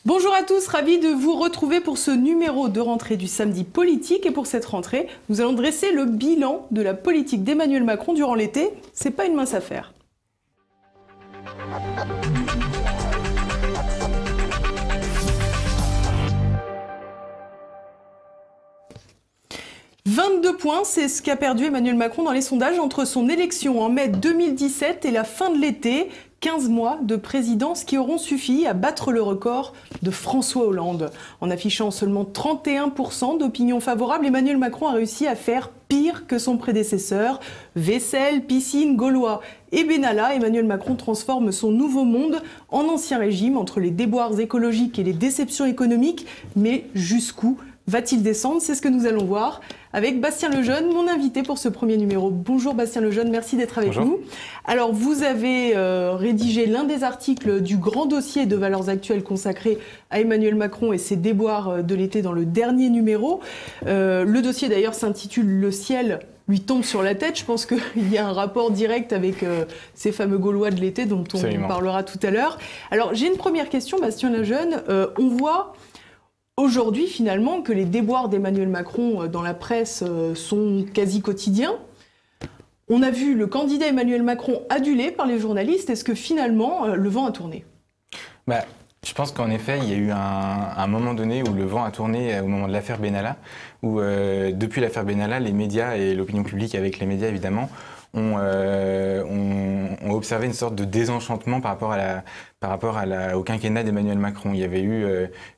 Bonjour à tous, ravi de vous retrouver pour ce numéro de rentrée du samedi politique. Et pour cette rentrée, nous allons dresser le bilan de la politique d'Emmanuel Macron durant l'été. C'est pas une mince affaire. « 22 points, c'est ce qu'a perdu Emmanuel Macron dans les sondages entre son élection en mai 2017 et la fin de l'été. 15 mois de présidence qui auront suffi à battre le record de François Hollande. En affichant seulement 31% d'opinion favorable, Emmanuel Macron a réussi à faire pire que son prédécesseur. Vaisselle, piscine, Gaulois et Benalla, Emmanuel Macron transforme son nouveau monde en ancien régime entre les déboires écologiques et les déceptions économiques. Mais jusqu'où va-t-il descendre? C'est ce que nous allons voir avec Bastien Lejeune, mon invité pour ce premier numéro. Bonjour Bastien Lejeune, merci d'être avec nous. Alors vous avez rédigé l'un des articles du grand dossier de Valeurs Actuelles consacré à Emmanuel Macron et ses déboires de l'été dans le dernier numéro. Le dossier d'ailleurs s'intitule « Le ciel lui tombe sur la tête ». Je pense qu'il y a un rapport direct avec ces fameux Gaulois de l'été dont on parlera tout à l'heure. Alors j'ai une première question, Bastien Lejeune. On voit aujourd'hui, finalement, que les déboires d'Emmanuel Macron dans la presse sont quasi quotidiens. On a vu le candidat Emmanuel Macron adulé par les journalistes. Est-ce que finalement, le vent a tourné? Je pense qu'en effet, il y a eu un moment donné où le vent a tourné au moment de l'affaire Benalla, où depuis l'affaire Benalla, les médias et l'opinion publique, avec les médias évidemment, ont observé une sorte de désenchantement par rapport au quinquennat d'Emmanuel Macron. Il y avait eu,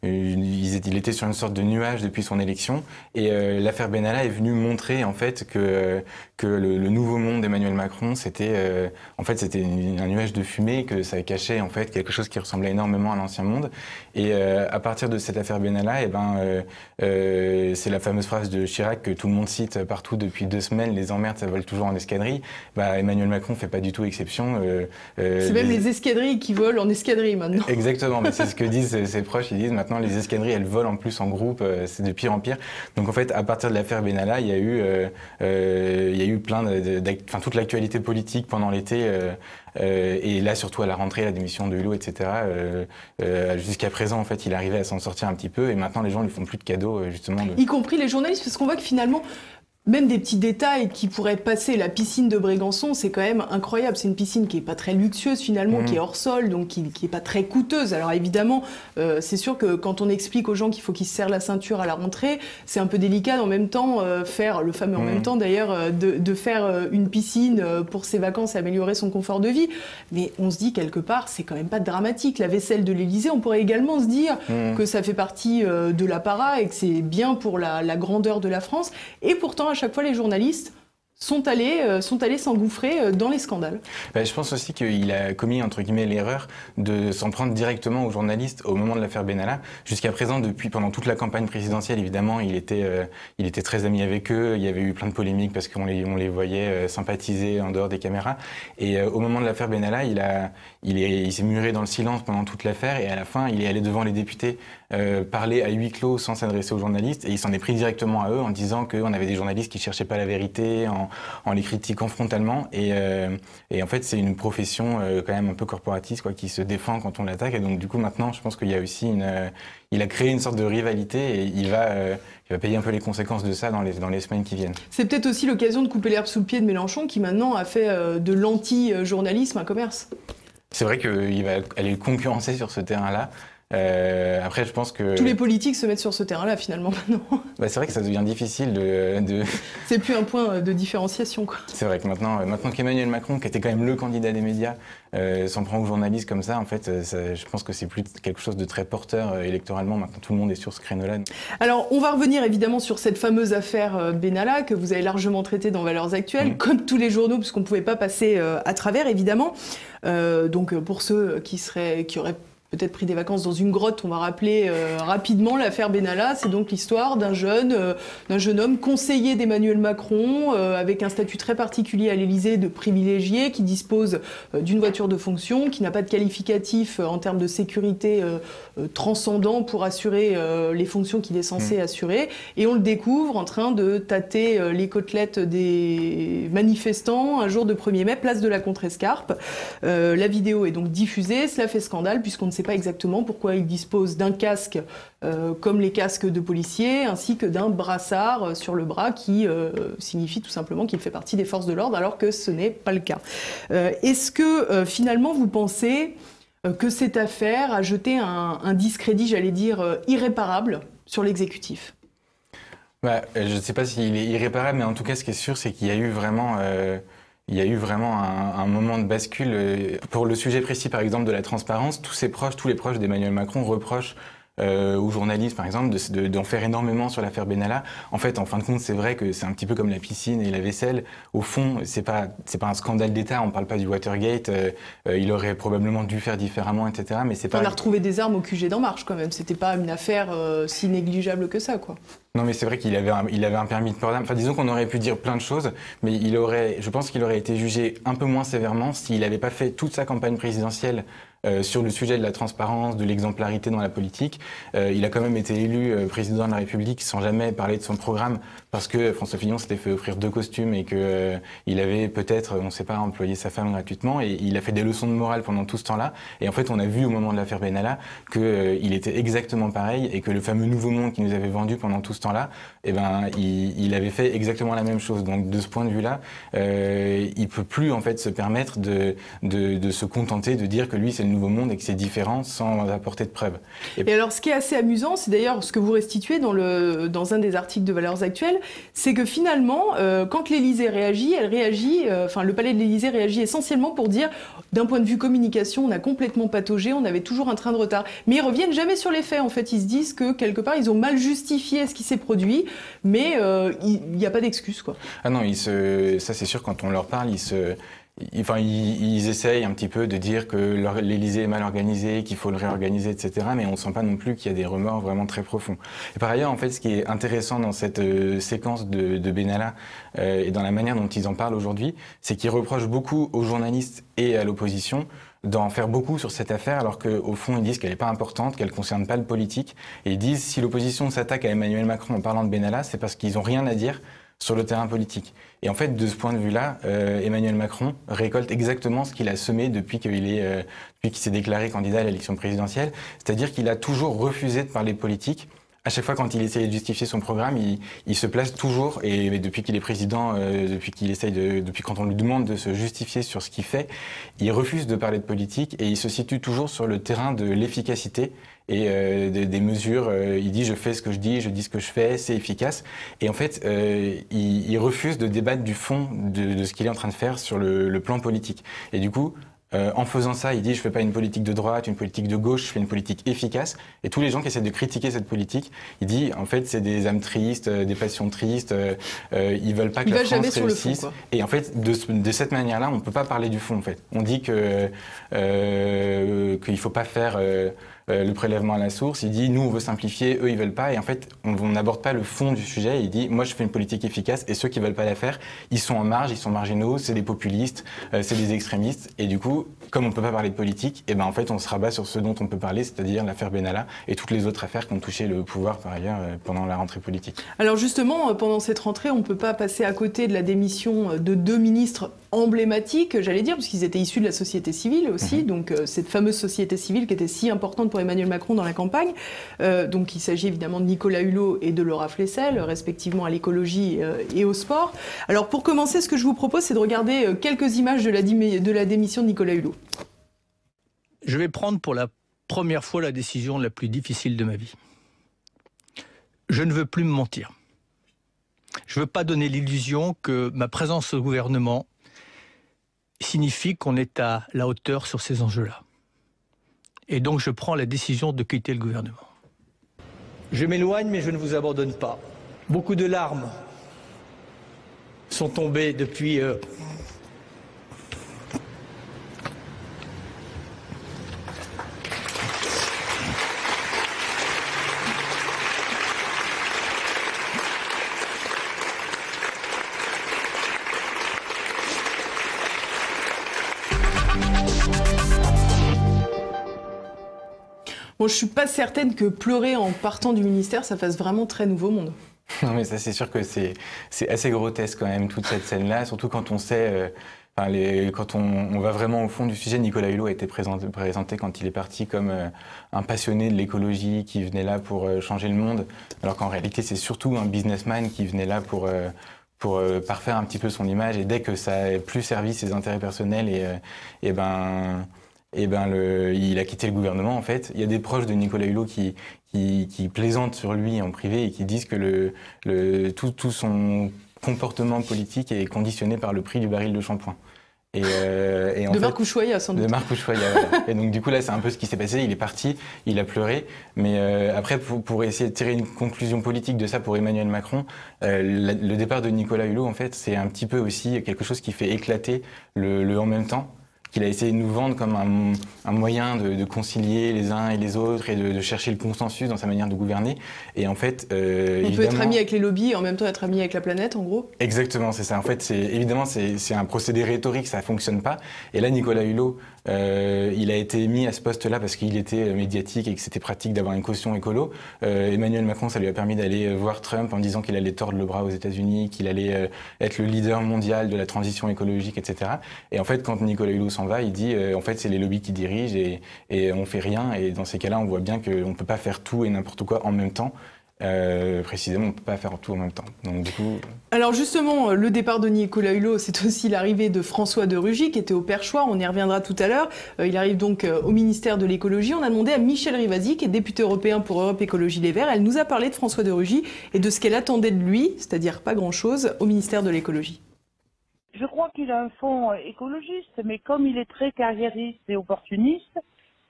il était sur une sorte de nuage depuis son élection, et l'affaire Benalla est venue montrer en fait que le nouveau monde d'Emmanuel Macron, c'était un nuage de fumée, que ça cachait en fait quelque chose qui ressemblait énormément à l'ancien monde. Et à partir de cette affaire Benalla, c'est la fameuse phrase de Chirac que tout le monde cite partout depuis 2 semaines: les emmerdes, ça vole toujours en escadrille. Emmanuel Macron fait pas du tout exception. C'est même les escadrilles qui volent en escadrille maintenant. Exactement, mais c'est ce que disent ses proches. Ils disent maintenant les escadrilles, elles volent en plus en groupe, c'est de pire en pire. Donc en fait, à partir de l'affaire Benalla, il y a eu toute l'actualité politique pendant l'été, et là surtout à la rentrée, la démission de Hulot, etc. Jusqu'à présent, en fait, il arrivait à s'en sortir un petit peu, et maintenant les gens lui font plus de cadeaux, justement. Y compris les journalistes, parce qu'on voit que finalement, même des petits détails qui pourraient passer, la piscine de Brégançon, c'est quand même incroyable. C'est une piscine qui n'est pas très luxueuse finalement, qui est hors sol, donc qui n'est pas très coûteuse. Alors évidemment, c'est sûr que quand on explique aux gens qu'il faut qu'ils se serrent la ceinture à la rentrée, c'est un peu délicat en même temps, faire le fameux en même temps d'ailleurs, de faire une piscine pour ses vacances et améliorer son confort de vie. Mais on se dit quelque part, c'est quand même pas dramatique. La vaisselle de l'Élysée, on pourrait également se dire que ça fait partie de l'apparat et que c'est bien pour la grandeur de la France. Et pourtant, à chaque fois, les journalistes sont allés s'engouffrer dans les scandales. Je pense aussi qu'il a commis, entre guillemets, l'erreur de s'en prendre directement aux journalistes au moment de l'affaire Benalla. Jusqu'à présent, pendant toute la campagne présidentielle, évidemment, il était très ami avec eux. Il y avait eu plein de polémiques parce qu'on les voyait sympathiser en dehors des caméras. Et au moment de l'affaire Benalla, il s'est muré dans le silence pendant toute l'affaire, et à la fin, il est allé devant les députés parler à huis clos sans s'adresser aux journalistes, et il s'en est pris directement à eux en disant qu'on avait des journalistes qui cherchaient pas la vérité, en les critiquant frontalement, et en fait c'est une profession quand même un peu corporatiste, quoi, qui se défend quand on l'attaque. Et donc du coup maintenant je pense qu'il y a aussi il a créé une sorte de rivalité, et il va payer un peu les conséquences de ça dans les semaines qui viennent. C'est peut-être aussi l'occasion de couper l'herbe sous le pied de Mélenchon, qui maintenant a fait de l'anti-journalisme un commerce. C'est vrai qu'il va aller concurrencer sur ce terrain-là. Après, je pense que... Tous les politiques se mettent sur ce terrain-là, finalement, maintenant. C'est vrai que ça devient difficile de... C'est plus un point de différenciation, quoi. C'est vrai que maintenant qu'Emmanuel Macron, qui était quand même le candidat des médias, s'en prend aux journalistes comme ça, en fait, je pense que c'est plus quelque chose de très porteur électoralement. Maintenant, tout le monde est sur ce créneau-là. Alors, on va revenir évidemment sur cette fameuse affaire Benalla, que vous avez largement traitée dans Valeurs Actuelles, comme tous les journaux, puisqu'on ne pouvait pas passer à travers, évidemment. Donc, pour ceux qui auraient peut-être pris des vacances dans une grotte, on va rappeler rapidement l'affaire Benalla. C'est donc l'histoire d'un jeune homme conseiller d'Emmanuel Macron, avec un statut très particulier à l'Élysée de privilégié, qui dispose d'une voiture de fonction, qui n'a pas de qualificatif en termes de sécurité transcendant pour assurer les fonctions qu'il est censé assurer. Et on le découvre en train de tâter les côtelettes des manifestants un jour de 1er mai, place de la Contrescarpe. La vidéo est donc diffusée, cela fait scandale puisqu'on ne sait sait pas exactement pourquoi il dispose d'un casque comme les casques de policiers, ainsi que d'un brassard sur le bras qui signifie tout simplement qu'il fait partie des forces de l'ordre, alors que ce n'est pas le cas. Est-ce que finalement vous pensez que cette affaire a jeté un discrédit, j'allais dire, irréparable sur l'exécutif ? Je ne sais pas s'il est irréparable, mais en tout cas, ce qui est sûr, c'est qu'il y a eu vraiment... un moment de bascule. Pour le sujet précis, par exemple, de la transparence, tous les proches d'Emmanuel Macron reprochent aux journalistes, par exemple, d'en faire énormément sur l'affaire Benalla. En fait, en fin de compte, c'est vrai que c'est un petit peu comme la piscine et la vaisselle. Au fond, c'est pas un scandale d'État. On parle pas du Watergate. Il aurait probablement dû faire différemment, etc. Mais c'est pas. On a retrouvé des armes au QG d'En Marche, quand même. C'était pas une affaire si négligeable que ça, quoi. Non, mais c'est vrai qu'il avait un permis de port d'armes. Enfin, disons qu'on aurait pu dire plein de choses, mais je pense qu'il aurait été jugé un peu moins sévèrement s'il n'avait pas fait toute sa campagne présidentielle sur le sujet de la transparence, de l'exemplarité dans la politique. Il a quand même été élu président de la République sans jamais parler de son programme, parce que François Fillon s'était fait offrir 2 costumes et qu'il avait peut-être, on ne sait pas, employé sa femme gratuitement, et il a fait des leçons de morale pendant tout ce temps-là. Et en fait, on a vu au moment de l'affaire Benalla qu'il était exactement pareil, et que le fameux nouveau monde qu'il nous avait vendu pendant tout ce temps-là, il avait fait exactement la même chose. Donc de ce point de vue-là, il peut plus en fait se permettre de se contenter de dire que lui c'est le nouveau monde et que c'est différent sans apporter de preuves. Et alors ce qui est assez amusant, c'est d'ailleurs ce que vous restituez dans un des articles de Valeurs Actuelles, c'est que finalement, quand l'Élysée réagit, le palais de l'Élysée réagit essentiellement pour dire, d'un point de vue communication, on a complètement pataugé, on avait toujours un train de retard. Mais ils reviennent jamais sur les faits. En fait, ils se disent que quelque part, ils ont mal justifié ce qui s'est produit, mais il n'y a pas d'excuse, quoi. Ah non, ça c'est sûr, quand on leur parle, ils essayent un petit peu de dire que l'Élysée est mal organisé, qu'il faut le réorganiser, etc. Mais on ne sent pas non plus qu'il y a des remords vraiment très profonds. Et par ailleurs, en fait, ce qui est intéressant dans cette séquence de Benalla et dans la manière dont ils en parlent aujourd'hui, c'est qu'ils reprochent beaucoup aux journalistes et à l'opposition d'en faire beaucoup sur cette affaire, alors qu'au fond, ils disent qu'elle n'est pas importante, qu'elle ne concerne pas le politique. Et ils disent, si l'opposition s'attaque à Emmanuel Macron en parlant de Benalla, c'est parce qu'ils n'ont rien à dire sur le terrain politique. Et en fait, de ce point de vue-là, Emmanuel Macron récolte exactement ce qu'il a semé depuis qu'il s'est déclaré candidat à l'élection présidentielle, c'est-à-dire qu'il a toujours refusé de parler politique. À chaque fois, quand il essayait de justifier son programme, il se place toujours, et depuis qu'il est président, depuis quand on lui demande de se justifier sur ce qu'il fait, il refuse de parler de politique et il se situe toujours sur le terrain de l'efficacité et des mesures. Il dit « je fais ce que je dis ce que je fais, c'est efficace ». Et en fait, il refuse de débattre du fond de ce qu'il est en train de faire sur le plan politique. Et du coup, en faisant ça, il dit « je fais pas une politique de droite, une politique de gauche, je fais une politique efficace ». Et tous les gens qui essaient de critiquer cette politique, il dit en fait c'est des âmes tristes, des passions tristes, ils veulent pas que la France réussisse. Et en fait, de cette manière-là, on peut pas parler du fond en fait. On dit qu'il faut pas faire le prélèvement à la source. Il dit nous on veut simplifier, eux ils veulent pas. Et en fait, on n'aborde pas le fond du sujet. Il dit moi je fais une politique efficace et ceux qui veulent pas la faire, ils sont en marge, ils sont marginaux, c'est des populistes, c'est des extrémistes. Et du coup, comme on peut pas parler de politique, et ben en fait on se rabat sur ce dont on peut parler, c'est-à-dire l'affaire Benalla et toutes les autres affaires qui ont touché le pouvoir par ailleurs pendant la rentrée politique. Alors justement, pendant cette rentrée, on peut pas passer à côté de la démission de 2 ministres emblématiques, j'allais dire, parce qu'ils étaient issus de la société civile aussi, donc cette fameuse société civile qui était si importante pour Emmanuel Macron dans la campagne. Donc il s'agit évidemment de Nicolas Hulot et de Laura Flessel, respectivement à l'écologie et au sport. Alors pour commencer, ce que je vous propose, c'est de regarder quelques images de la démission de Nicolas Hulot. Je vais prendre pour la première fois la décision la plus difficile de ma vie. Je ne veux plus me mentir. Je ne veux pas donner l'illusion que ma présence au gouvernement signifie qu'on est à la hauteur sur ces enjeux-là. Et donc je prends la décision de quitter le gouvernement. Je m'éloigne, mais je ne vous abandonne pas. Beaucoup de larmes sont tombées depuis... Bon, je suis pas certaine que pleurer en partant du ministère, ça fasse vraiment très nouveau monde. Non mais ça c'est sûr que c'est assez grotesque quand même toute cette scène-là, surtout quand on sait... quand on va vraiment au fond du sujet, Nicolas Hulot a été présenté quand il est parti comme un passionné de l'écologie qui venait là pour changer le monde, alors qu'en réalité c'est surtout un businessman qui venait là pour parfaire un petit peu son image, et dès que ça a plus servi ses intérêts personnels, il a quitté le gouvernement en fait. Il y a des proches de Nicolas Hulot qui plaisantent sur lui en privé et qui disent que tout son comportement politique est conditionné par le prix du baril de shampoing. De Marc Ushuaïa, sans doute. De Marc Ushuaïa, voilà. Et donc du coup là c'est un peu ce qui s'est passé, il est parti, il a pleuré, mais après pour essayer de tirer une conclusion politique de ça pour Emmanuel Macron, le départ de Nicolas Hulot en fait c'est un petit peu aussi quelque chose qui fait éclater le en même temps, qu'il a essayé de nous vendre comme un moyen de concilier les uns et les autres et de chercher le consensus dans sa manière de gouverner. Et en fait, on peut être ami avec les lobbies et en même temps être ami avec la planète, en gros. Exactement, c'est ça. En fait, c'est un procédé rhétorique, ça fonctionne pas. Et là, Nicolas Hulot, il a été mis à ce poste-là parce qu'il était médiatique et que c'était pratique d'avoir une caution écolo. Emmanuel Macron, ça lui a permis d'aller voir Trump en disant qu'il allait tordre le bras aux États-Unis, qu'il allait être le leader mondial de la transition écologique, etc. Et en fait, quand Nicolas Hulot s'en va, il dit en fait c'est les lobbies qui dirigent et on fait rien. Et dans ces cas-là, on voit bien qu'on peut pas faire tout et n'importe quoi en même temps. Précisément, on peut pas faire tout en même temps. Donc du coup. Alors justement, le départ de Nicolas Hulot, c'est aussi l'arrivée de François de Rugy qui était au perchoir. On y reviendra tout à l'heure. Il arrive donc au ministère de l'écologie. On a demandé à Michel Rivasi, qui est député européen pour Europe Écologie Les Verts. Elle nous a parlé de François de Rugy et de ce qu'elle attendait de lui, c'est-à-dire pas grand-chose, au ministère de l'écologie. Je crois qu'il a un fond écologiste, mais comme il est très carriériste et opportuniste,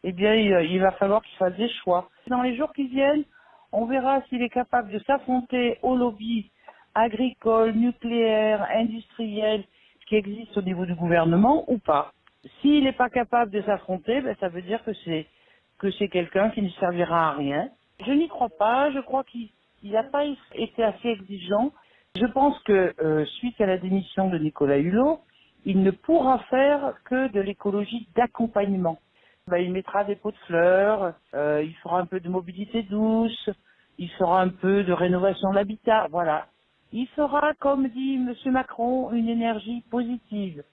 eh bien, il va falloir qu'il fasse des choix. Dans les jours qui viennent, on verra s'il est capable de s'affronter aux lobbies agricoles, nucléaires, industriels qui existent au niveau du gouvernement ou pas. S'il n'est pas capable de s'affronter, ben, ça veut dire que c'est quelqu'un qui ne servira à rien. Je n'y crois pas. Je crois qu'il n'a pas été assez exigeant. Je pense que suite à la démission de Nicolas Hulot, il ne pourra faire que de l'écologie d'accompagnement. Il mettra des pots de fleurs, il fera un peu de mobilité douce, il fera un peu de rénovation de l'habitat, voilà. Il fera, comme dit M. Macron, une énergie positive.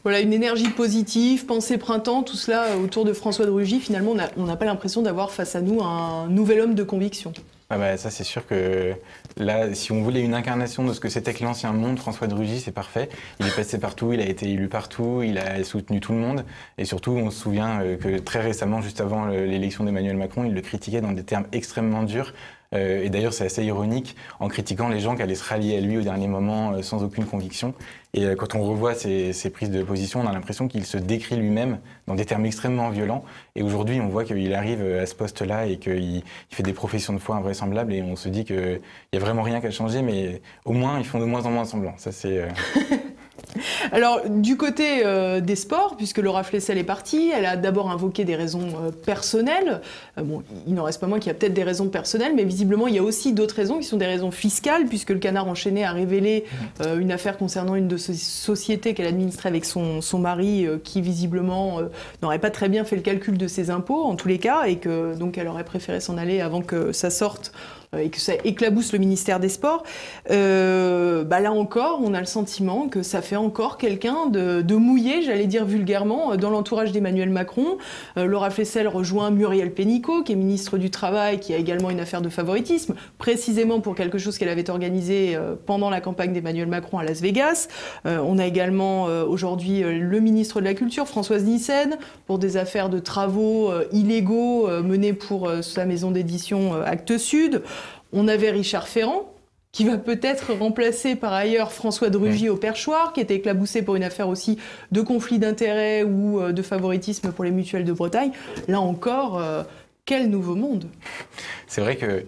Voilà, une énergie positive, pensée printemps, tout cela autour de François de Rugy. Finalement, on n'a pas l'impression d'avoir face à nous un nouvel homme de conviction. Ah bah ça c'est sûr que là, si on voulait une incarnation de ce que c'était que l'ancien monde, François de Rugy, c'est parfait. Il est passé partout, il a été élu partout, il a soutenu tout le monde. Et surtout, on se souvient que très récemment, juste avant l'élection d'Emmanuel Macron, il le critiquait dans des termes extrêmement durs. Et d'ailleurs, c'est assez ironique en critiquant les gens qui allaient se rallier à lui au dernier moment sans aucune conviction. Et quand on revoit ses prises de position, on a l'impression qu'il se décrit lui-même dans des termes extrêmement violents. Et aujourd'hui, on voit qu'il arrive à ce poste-là et qu'il fait des professions de foi invraisemblables. Et on se dit qu'il n'y a vraiment rien qu'à changer, mais au moins, ils font de moins en moins semblant. Ça, c'est... Alors, du côté des sports, puisque Laura Flessel est partie, elle a d'abord invoqué des raisons personnelles. Bon, il n'en reste pas moins qu'il y a peut-être des raisons personnelles, mais visiblement, il y a aussi d'autres raisons qui sont des raisons fiscales, puisque le Canard enchaîné a révélé une affaire concernant une de ses sociétés qu'elle administrait avec son mari, qui visiblement n'aurait pas très bien fait le calcul de ses impôts, en tous les cas, et que donc elle aurait préféré s'en aller avant que ça sorte et que ça éclabousse le ministère des Sports. Là encore, on a le sentiment que ça fait encore quelqu'un de mouillé, j'allais dire vulgairement, dans l'entourage d'Emmanuel Macron. Laura Flessel rejoint Muriel Pénicaud, qui est ministre du Travail, qui a également une affaire de favoritisme, précisément pour quelque chose qu'elle avait organisé pendant la campagne d'Emmanuel Macron à Las Vegas. On a également aujourd'hui le ministre de la Culture, Françoise Nyssen, pour des affaires de travaux illégaux menés pour sa maison d'édition Actes Sud. On avait Richard Ferrand, qui va peut-être remplacer par ailleurs François de Rugy au perchoir, qui était éclaboussé pour une affaire aussi de conflit d'intérêts ou de favoritisme pour les mutuelles de Bretagne. Là encore, quel nouveau monde! C'est vrai que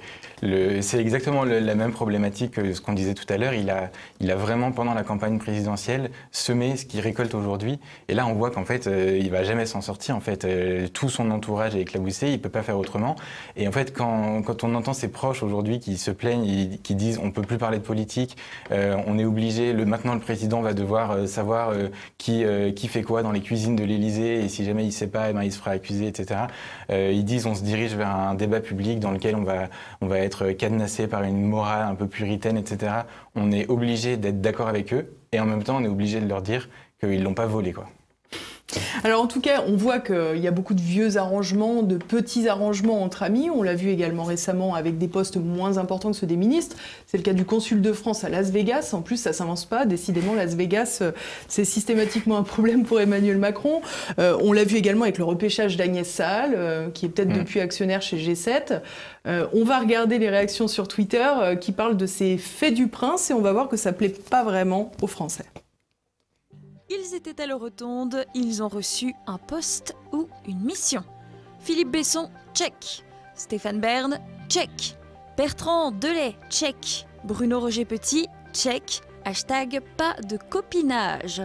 c'est exactement la même problématique que ce qu'on disait tout à l'heure. Il a vraiment, pendant la campagne présidentielle, semé ce qu'il récolte aujourd'hui. Et là, on voit qu'en fait, il va jamais s'en sortir. En fait, tout son entourage est éclaboussé, il peut pas faire autrement. Et en fait, quand on entend ses proches aujourd'hui qui se plaignent, qui disent on peut plus parler de politique, on est obligé, maintenant le président va devoir savoir qui fait quoi dans les cuisines de l'Élysée, et si jamais il sait pas, il se fera accuser, etc. Ils disent on se dirige vers un débat public dans lequel on va être cadenassé par une morale un peu puritaine, etc. On est obligé d'être d'accord avec eux et en même temps on est obligé de leur dire qu'ils l'ont pas volé, quoi. Alors en tout cas, on voit qu'il y a beaucoup de vieux arrangements, de petits arrangements entre amis. On l'a vu également récemment avec des postes moins importants que ceux des ministres. C'est le cas du consul de France à Las Vegas. En plus, ça ne s'invente pas. Décidément, Las Vegas, c'est systématiquement un problème pour Emmanuel Macron. On l'a vu également avec le repêchage d'Agnès Salle, qui est peut-être depuis actionnaire chez G7. On va regarder les réactions sur Twitter qui parlent de ces faits du prince et on va voir que ça ne plaît pas vraiment aux Français. Ils étaient à leur rotonde, ils ont reçu un poste ou une mission. Philippe Besson, check. Stéphane Bern, check. Bertrand Delay, check. Bruno Roger Petit, check. Hashtag pas de copinage.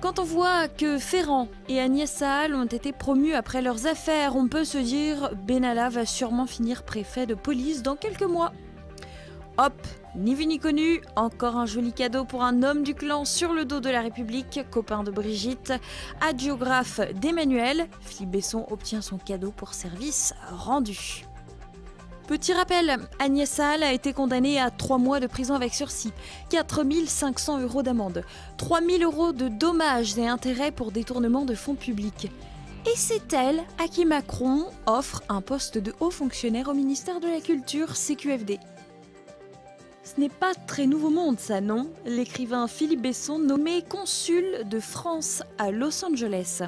Quand on voit que Ferrand et Agnès Salle ont été promus après leurs affaires, on peut se dire Benalla va sûrement finir préfet de police dans quelques mois. Hop, ni vu ni connu, encore un joli cadeau pour un homme du clan sur le dos de la République, copain de Brigitte, hagiographe d'Emmanuel. Philippe Besson obtient son cadeau pour service rendu. Petit rappel, Agnès Salle a été condamnée à 3 mois de prison avec sursis, 4 500 € d'amende, 3 000 € de dommages et intérêts pour détournement de fonds publics. Et c'est elle à qui Macron offre un poste de haut fonctionnaire au ministère de la Culture, CQFD. Ce n'est pas très nouveau monde, ça, non? L'écrivain Philippe Besson, nommé consul de France à Los Angeles.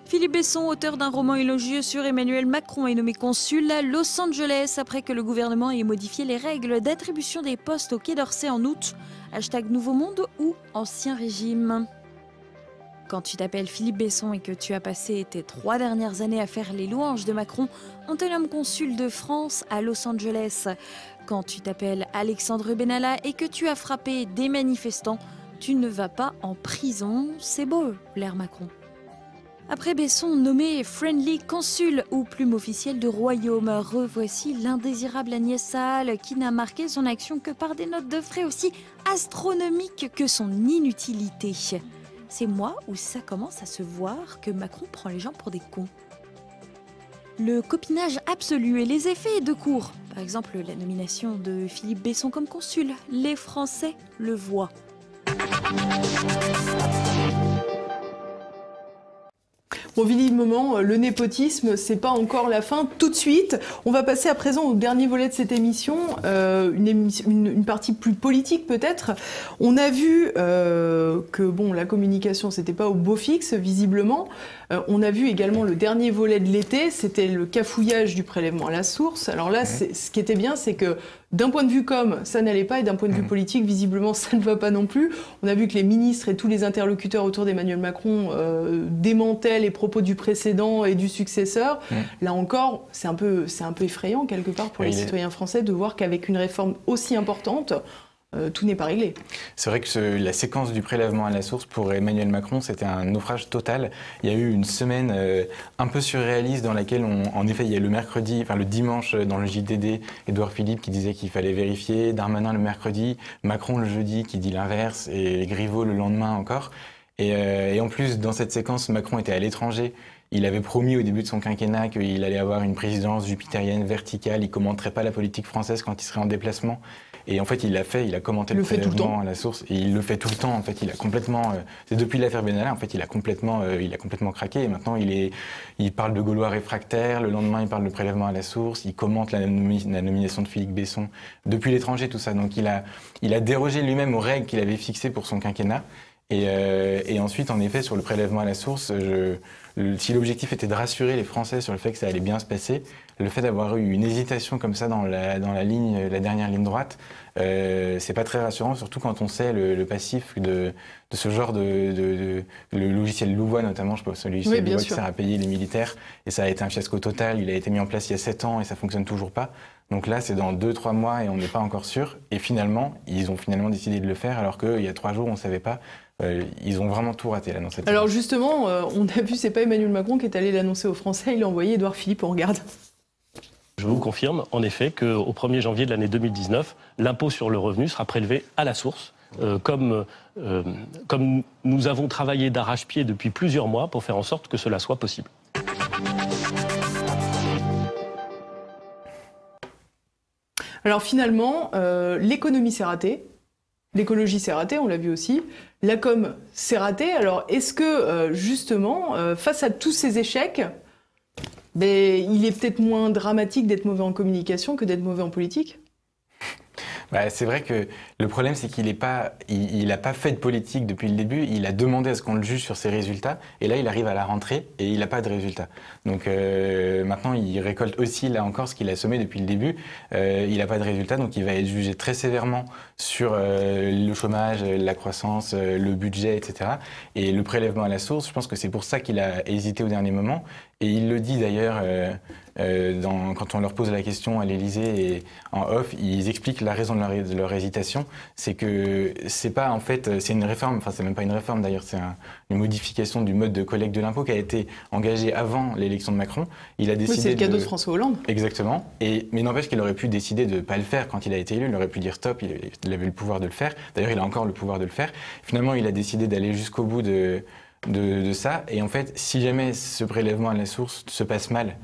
Philippe Besson, auteur d'un roman élogieux sur Emmanuel Macron, est nommé consul à Los Angeles après que le gouvernement ait modifié les règles d'attribution des postes au Quai d'Orsay en août. Hashtag Nouveau Monde ou Ancien Régime. Quand tu t'appelles Philippe Besson et que tu as passé tes 3 dernières années à faire les louanges de Macron, on te nomme consul de France à Los Angeles. Quand tu t'appelles Alexandre Benalla et que tu as frappé des manifestants, tu ne vas pas en prison, c'est beau, l'air Macron. Après Besson, nommé Friendly Consul ou plume officielle de royaume, revoici l'indésirable Agnès Salle qui n'a marqué son action que par des notes de frais aussi astronomiques que son inutilité. C'est moi où ça commence à se voir que Macron prend les gens pour des cons. Le copinage absolu et les effets de cours. Par exemple, la nomination de Philippe Besson comme consul. Les Français le voient. Bon, évidemment, le népotisme, c'est pas encore la fin tout de suite. On va passer à présent au dernier volet de cette émission, une partie plus politique peut-être. On a vu que bon, la communication, c'était pas au beau fixe, visiblement. On a vu également le dernier volet de l'été, c'était le cafouillage du prélèvement à la source. Alors là, ce qui était bien, c'est que d'un point de vue com, ça n'allait pas, et d'un point de vue politique, visiblement, ça ne va pas non plus. On a vu que les ministres et tous les interlocuteurs autour d'Emmanuel Macron démentaient les propos du précédent et du successeur. Là encore, c'est un peu effrayant quelque part pour les citoyens français de voir qu'avec une réforme aussi importante, tout n'est pas réglé. C'est vrai que la séquence du prélèvement à la source pour Emmanuel Macron, c'était un naufrage total. Il y a eu une semaine un peu surréaliste dans laquelle, en effet, il y a le dimanche dans le JDD, Édouard Philippe qui disait qu'il fallait vérifier, Darmanin le mercredi, Macron le jeudi qui dit l'inverse et Griveaux le lendemain encore. Et en plus, dans cette séquence, Macron était à l'étranger. Il avait promis au début de son quinquennat qu'il allait avoir une présidence jupitérienne verticale, il ne commenterait pas la politique française quand il serait en déplacement. Et en fait, il l'a fait, il a commenté le prélèvement à la source, et il le fait tout le temps. En fait, il a complètement, c'est depuis l'affaire Benalla, en fait, il a complètement craqué. Et maintenant, il parle de Gaulois réfractaires. Le lendemain, il parle de prélèvement à la source. Il commente la nomination de Philippe Besson depuis l'étranger, tout ça. Donc, il a dérogé lui-même aux règles qu'il avait fixées pour son quinquennat. Et ensuite, en effet, sur le prélèvement à la source, si l'objectif était de rassurer les Français sur le fait que ça allait bien se passer, le fait d'avoir eu une hésitation comme ça dans la dernière ligne droite, c'est pas très rassurant, surtout quand on sait le passif de ce genre le logiciel Louvois notamment, je pense, le logiciel Louvois qui sert à payer les militaires, et ça a été un fiasco total. Il a été mis en place il y a 7 ans et ça fonctionne toujours pas. Donc là, c'est dans 2-3 mois et on n'est pas encore sûr. Et finalement, ils ont décidé de le faire alors qu'il y a 3 jours, on ne savait pas. Ils ont vraiment tout raté là dans cette Alors justement, on a vu, c'est pas Emmanuel Macron qui est allé l'annoncer aux Français, il a envoyé Édouard Philippe, on regarde. Je vous confirme en effet qu'au 1er janvier de l'année 2019, l'impôt sur le revenu sera prélevé à la source, comme nous avons travaillé d'arrache-pied depuis plusieurs mois pour faire en sorte que cela soit possible. Alors finalement, l'économie s'est ratée, l'écologie s'est ratée, on l'a vu aussi, la com s'est ratée. Alors est-ce que justement, face à tous ces échecs, il est peut-être moins dramatique d'être mauvais en communication que d'être mauvais en politique ? C'est vrai que le problème, c'est qu'il n'a pas fait de politique depuis le début. Il a demandé à ce qu'on le juge sur ses résultats. Et là, il arrive à la rentrée et il n'a pas de résultats. Donc maintenant, il récolte aussi, là encore, ce qu'il a semé depuis le début. Il n'a pas de résultats, donc il va être jugé très sévèrement sur le chômage, la croissance, le budget, etc. Et le prélèvement à la source, je pense que c'est pour ça qu'il a hésité au dernier moment. Et il le dit d'ailleurs quand on leur pose la question à l'Élysée et en off, ils expliquent la raison de leur hésitation. C'est que c'est pas en fait, c'est une réforme, enfin c'est même pas une réforme d'ailleurs, c'est une modification du mode de collecte de l'impôt qui a été engagée avant l'élection de Macron. Il a décidé. Oui, c'est le cadeau de François Hollande. Exactement. Mais n'empêche qu'il aurait pu décider de ne pas le faire quand il a été élu. Il aurait pu dire stop, il avait le pouvoir de le faire. D'ailleurs, il a encore le pouvoir de le faire. Finalement, il a décidé d'aller jusqu'au bout de ça. Et en fait, si jamais ce prélèvement à la source se passe mal,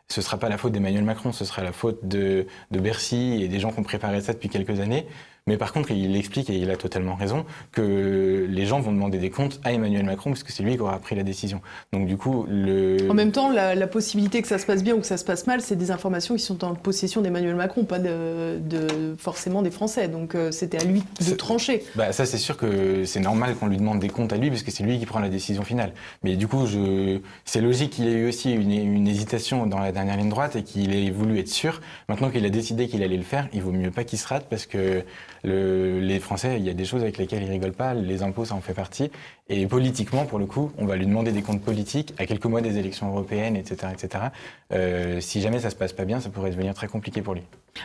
ce ne sera pas la faute d'Emmanuel Macron, ce sera la faute de Bercy et des gens qui ont préparé ça depuis quelques années. Mais par contre, il explique, et il a totalement raison, que les gens vont demander des comptes à Emmanuel Macron, parce que c'est lui qui aura pris la décision. Donc du coup, En même temps, la possibilité que ça se passe bien ou que ça se passe mal, c'est des informations qui sont en possession d'Emmanuel Macron, pas forcément des Français. Donc c'était à lui de trancher. Ça, c'est sûr que c'est normal qu'on lui demande des comptes à lui, parce que c'est lui qui prend la décision finale. Mais du coup, c'est logique qu'il ait eu aussi une hésitation dans la dernière ligne droite et qu'il ait voulu être sûr. Maintenant qu'il a décidé qu'il allait le faire, il vaut mieux pas qu'il se rate, parce que les Français, il y a des choses avec lesquelles ils rigolent pas, les impôts, ça en fait partie. Et politiquement, pour le coup, on va lui demander des comptes politiques à quelques mois des élections européennes, etc., etc. Si jamais ça se passe pas bien, ça pourrait devenir très compliqué pour lui.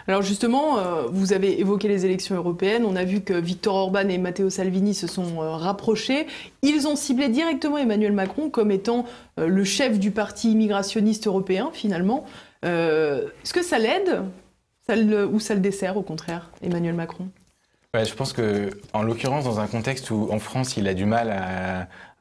Alors justement, vous avez évoqué les élections européennes. On a vu que Viktor Orban et Matteo Salvini se sont rapprochés. Ils ont ciblé directement Emmanuel Macron comme étant le chef du parti immigrationniste européen, finalement. Est-ce que ça l'aide ou ça le dessert, au contraire, Emmanuel Macron ? Je pense que, en l'occurrence, dans un contexte où en France, il a du mal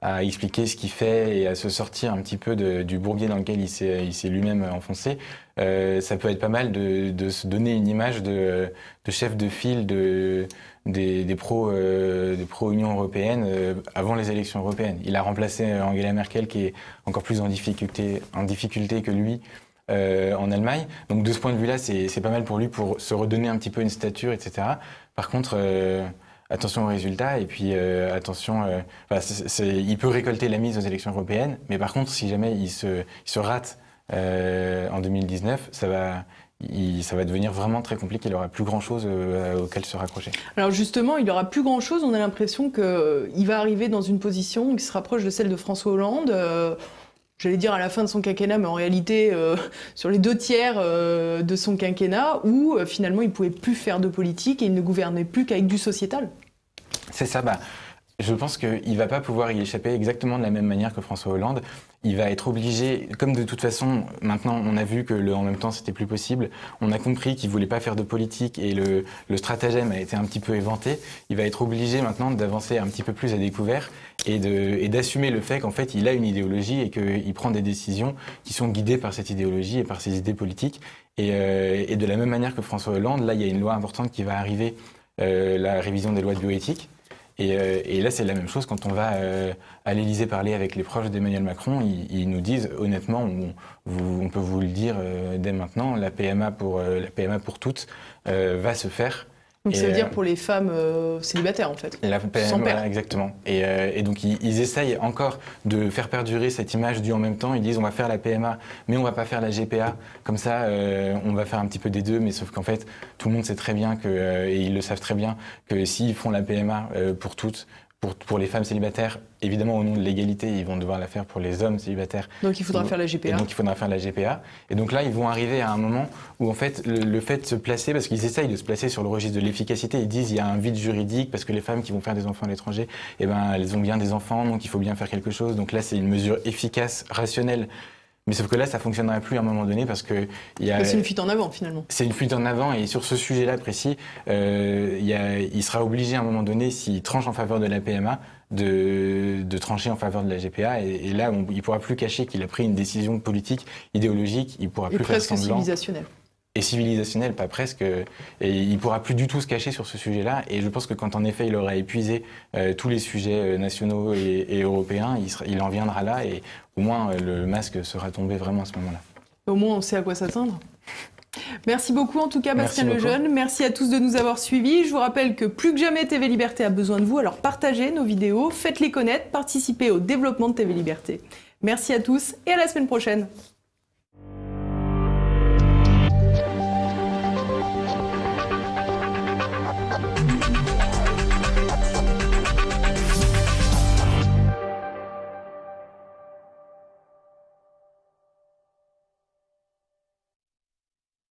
à expliquer ce qu'il fait et à se sortir un petit peu du bourbier dans lequel il s'est lui-même enfoncé, ça peut être pas mal de se donner une image de chef de file des pro-Union européenne avant les élections européennes. Il a remplacé Angela Merkel, qui est encore plus en difficulté que lui, en Allemagne. Donc de ce point de vue-là, c'est pas mal pour lui pour se redonner un petit peu une stature, etc. Par contre, attention aux résultats et puis attention, il peut récolter la mise aux élections européennes, mais par contre, si jamais il se rate en 2019, ça va devenir vraiment très compliqué. Il n'aura plus grand-chose auquel se raccrocher. Alors justement, il n'aura plus grand-chose. On a l'impression qu'il va arriver dans une position qui se rapproche de celle de François Hollande. J'allais dire à la fin de son quinquennat, mais en réalité sur les 2/3 de son quinquennat, où finalement il ne pouvait plus faire de politique et il ne gouvernait plus qu'avec du sociétal. C'est ça, je pense qu'il ne va pas pouvoir y échapper exactement de la même manière que François Hollande. Il va être obligé, comme de toute façon, maintenant on a vu que en même temps c'était plus possible, on a compris qu'il ne voulait pas faire de politique et le stratagème a été un petit peu éventé, il va être obligé maintenant d'avancer un petit peu plus à découvert et d'assumer le fait qu'en fait il a une idéologie et qu'il prend des décisions qui sont guidées par cette idéologie et par ses idées politiques. Et de la même manière que François Hollande, là il y a une loi importante qui va arriver, la révision des lois de bioéthique. Et là, c'est la même chose quand on va à l'Élysée parler avec les proches d'Emmanuel Macron. Ils nous disent, honnêtement, on peut vous le dire dès maintenant, la PMA pour toutes va se faire. Donc ça veut dire pour les femmes célibataires, en fait. La PMA, voilà, exactement. Et donc ils essayent encore de faire perdurer cette image du en même temps. Ils disent on va faire la PMA, mais on va pas faire la GPA. Comme ça, on va faire un petit peu des deux, mais sauf qu'en fait, tout le monde sait très bien et ils le savent très bien, que s'ils font la PMA pour toutes, pour les femmes célibataires, évidemment au nom de l'égalité, ils vont devoir la faire pour les hommes célibataires. Donc il faudra faire la GPA. Et donc il faudra faire la GPA. Et donc là, ils vont arriver à un moment où en fait, le fait de se placer, parce qu'ils essayent de se placer sur le registre de l'efficacité, ils disent il y a un vide juridique parce que les femmes qui vont faire des enfants à l'étranger, elles ont bien des enfants, donc il faut bien faire quelque chose. Donc là, c'est une mesure efficace, rationnelle. Mais sauf que là, ça ne fonctionnera plus à un moment donné parce que... C'est une fuite en avant, finalement. C'est une fuite en avant et sur ce sujet-là précis, il sera obligé à un moment donné, s'il tranche en faveur de la PMA, de trancher en faveur de la GPA. Et là, il ne pourra plus cacher qu'il a pris une décision politique, idéologique, il ne pourra plus faire semblant. Presque civilisationnelle. et civilisationnel, pas presque. Et il pourra plus du tout se cacher sur ce sujet-là. Et je pense que quand en effet il aura épuisé tous les sujets nationaux et européens, il en viendra là et au moins le masque sera tombé vraiment à ce moment-là. Au moins on sait à quoi s'attendre. Merci beaucoup en tout cas Bastien Lejeune. Merci à tous de nous avoir suivis. Je vous rappelle que plus que jamais TV Liberté a besoin de vous, alors partagez nos vidéos, faites-les connaître, participez au développement de TV Liberté. Merci à tous et à la semaine prochaine.